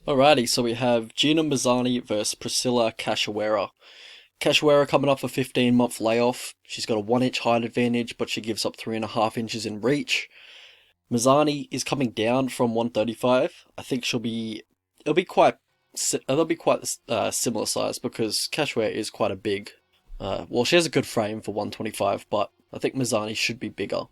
Alrighty, so we have Gina Mazany versus Priscila Cachoeira. Cachoeira coming off a 15-month layoff. She's got a 1 inch height advantage, but she gives up 3.5 inches in reach. Mazany is coming down from 135. I think it'll be quite, similar size because Cachoeira is quite a big, well, she has a good frame for 125, but I think Mazany should be bigger.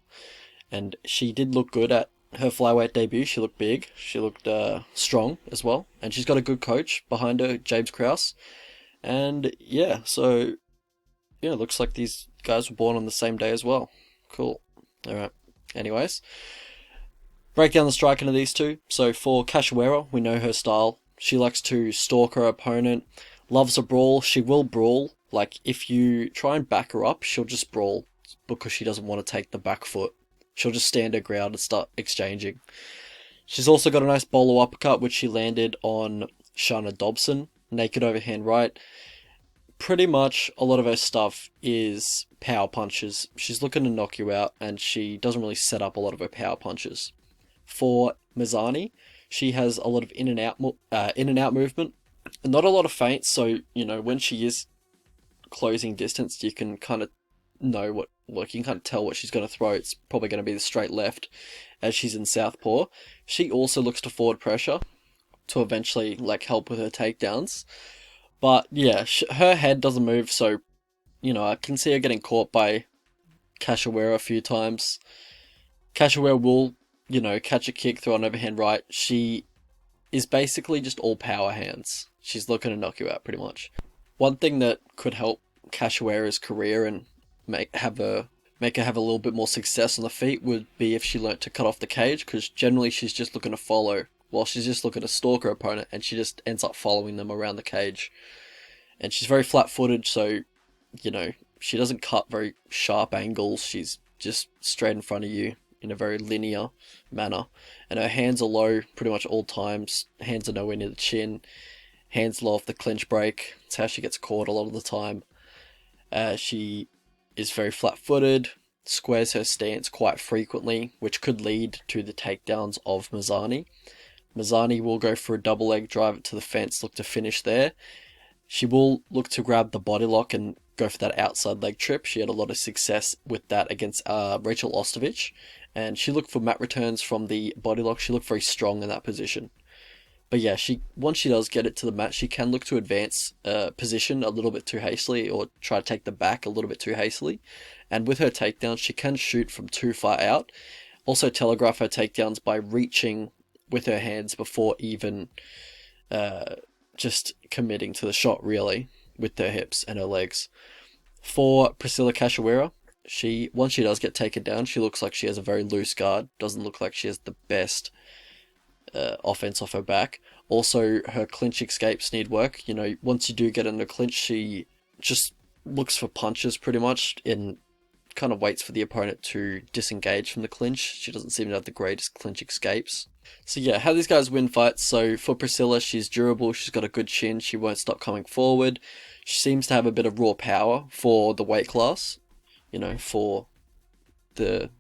And she did look good at her flyweight debut. She looked big. She looked strong as well. And she's got a good coach behind her, James Krause. And yeah, so yeah, looks like these guys were born on the same day as well. Cool. Alright. Anyways, break down the striking of these two. So for Cachoeira, we know her style. She likes to stalk her opponent, loves a brawl. She will brawl. Like, if you try and back her up, she'll just brawl because she doesn't want to take the back foot. She'll just stand her ground and start exchanging. She's also got a nice bolo uppercut, which she landed on Chandler Dobson. Naked overhand right. Pretty much a lot of her stuff is power punches. She's looking to knock you out, and she doesn't really set up a lot of her power punches. For Mazany, she has a lot of in and out movement, and not a lot of feints. So when she is closing distance, you can kind of know you can kind of tell what she's going to throw. It's probably going to be the straight left, as she's in southpaw. She also looks to forward pressure to eventually help with her takedowns. But yeah, her head doesn't move, so I can see her getting caught by Cachoeira a few times. Cachoeira will catch a kick, throw an overhand right. She is basically just all power hands. She's looking to knock you out pretty much. One thing that could help Cachoeira's career and make her have a little bit more success on the feet would be if she learnt to cut off the cage, because generally she's just looking to follow. Well, she's just looking to stalk her opponent, and she just ends up following them around the cage. And she's very flat-footed, so she doesn't cut very sharp angles. She's just straight in front of you in a very linear manner. And her hands are low pretty much all times. Hands are nowhere near the chin. Hands low off the clinch break. It's how she gets caught a lot of the time. She is very flat-footed, squares her stance quite frequently, which could lead to the takedowns of Mazany. Mazany will go for a double leg, drive it to the fence, look to finish there. She will look to grab the body lock and go for that outside leg trip. She had a lot of success with that against Rachel Ostovich, and she looked for mat returns from the body lock. She looked very strong in that position. But yeah, once she does get it to the mat, she can look to advance position a little bit too hastily, or try to take the back a little bit too hastily. And with her takedowns, she can shoot from too far out. Also telegraph her takedowns by reaching with her hands before even just committing to the shot, really, with her hips and her legs. For Priscila Cachoeira, once she does get taken down, she looks like she has a very loose guard. Doesn't look like she has the best offense off her back. Also, her clinch escapes need work. Once you do get in the clinch, she just looks for punches pretty much, and kind of waits for the opponent to disengage from the clinch. She doesn't seem to have the greatest clinch escapes. So yeah, how these guys win fights. So for Priscila, she's durable, she's got a good chin, she won't stop coming forward. She seems to have a bit of raw power for the weight class, for the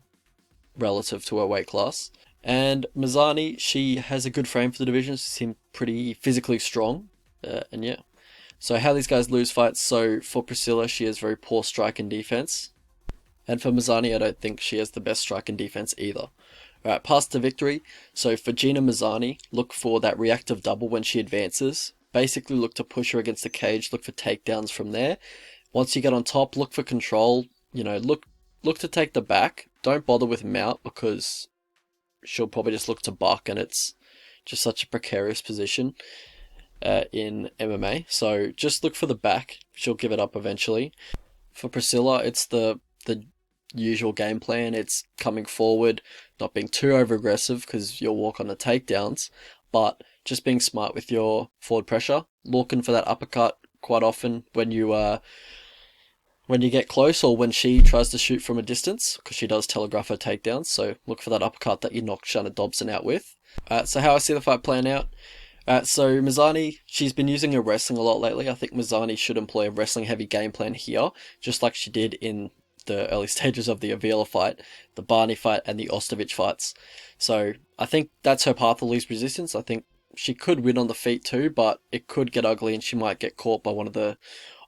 relative to her weight class. And Mazany, she has a good frame for the division. She seems pretty physically strong. And yeah. So how these guys lose fights. So for Priscila, she has very poor strike and defense. And for Mazany, I don't think she has the best strike and defense either. Alright, path to victory. So for Gina Mazany, look for that reactive double when she advances. Basically look to push her against the cage, look for takedowns from there. Once you get on top, look for control. Look to take the back. Don't bother with mount, because she'll probably just look to buck, and it's just such a precarious position in MMA. So just look for the back. She'll give it up eventually. For Priscila, it's the usual game plan. It's coming forward, not being too over aggressive, because you'll walk on the takedowns, but just being smart with your forward pressure, looking for that uppercut quite often when you get close, or when she tries to shoot from a distance, because she does telegraph her takedowns. So look for that uppercut that you knocked Shanna Dobson out with. So how I see the fight playing out. So Mazany, she's been using her wrestling a lot lately. I think Mazany should employ a wrestling heavy game plan here, just like she did in the early stages of the Avila fight, the Barney fight, and the Ostovich fights. So I think that's her path of least resistance. I think she could win on the feet too, but it could get ugly and she might get caught by one of the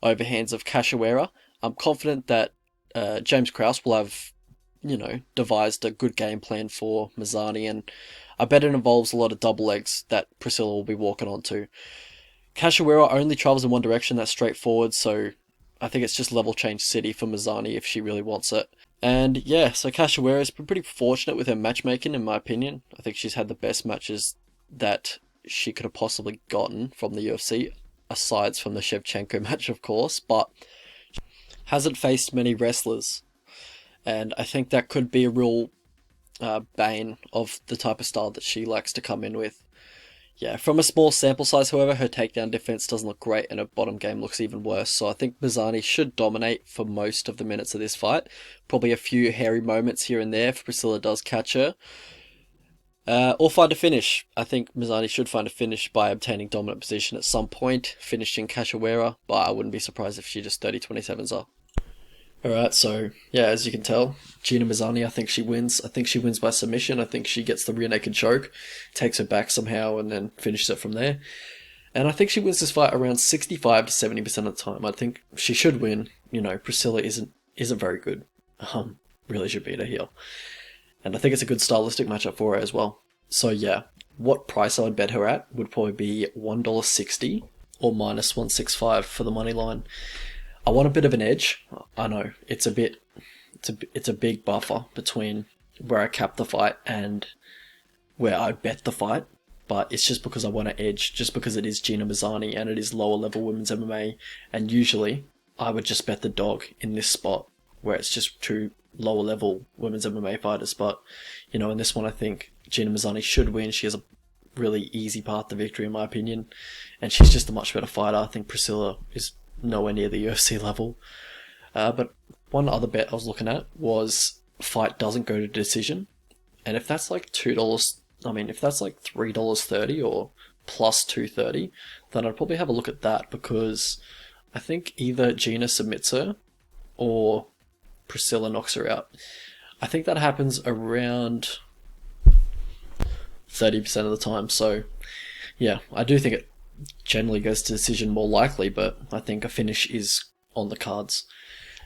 overhands of Cachoeira. I'm confident that James Krause will have, devised a good game plan for Mazany, and I bet it involves a lot of double legs that Priscila will be walking onto. Cachoeira only travels in one direction, that's straightforward, so I think it's just level change city for Mazany if she really wants it. And yeah, so Cachoeira's been pretty fortunate with her matchmaking, in my opinion. I think she's had the best matches that she could have possibly gotten from the UFC, aside from the Shevchenko match, of course, but hasn't faced many wrestlers. And I think that could be a real bane of the type of style that she likes to come in with. Yeah, from a small sample size, however, her takedown defense doesn't look great and her bottom game looks even worse. So I think Mazany should dominate for most of the minutes of this fight. Probably a few hairy moments here and there if Priscila does catch her. Or find a finish. I think Mazany should find a finish by obtaining dominant position at some point, finishing Cachoeira, but I wouldn't be surprised if she just 30-27s her. Alright, so yeah, as you can tell, Gina Mazany, I think she wins. I think she wins by submission. I think she gets the rear naked choke, takes her back somehow, and then finishes it from there. And I think she wins this fight around 65 to 70% of the time. I think she should win. Priscila isn't very good. Really should beat her here. And I think it's a good stylistic matchup for her as well. So yeah, what price I would bet her at would probably be $1.60 or minus 165 for the money line. I want a bit of an edge. I know it's a big buffer between where I cap the fight and where I bet the fight, but it's just because I want an edge, just because it is Gina Mazany and it is lower level women's MMA, and usually I would just bet the dog in this spot where it's just two lower level women's MMA fighters. But in this one I think Gina Mazany should win. She has a really easy path to victory in my opinion, and she's just a much better fighter. I think Priscila is nowhere near the UFC level. But one other bet I was looking at was fight doesn't go to decision. And if that's like if that's like $3.30 or plus 230, then I'd probably have a look at that, because I think either Gina submits her or Priscila knocks her out. I think that happens around 30% of the time. So yeah, I do think it generally goes to decision more likely, but I think a finish is on the cards.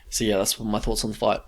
So yeah, that's my thoughts on the fight.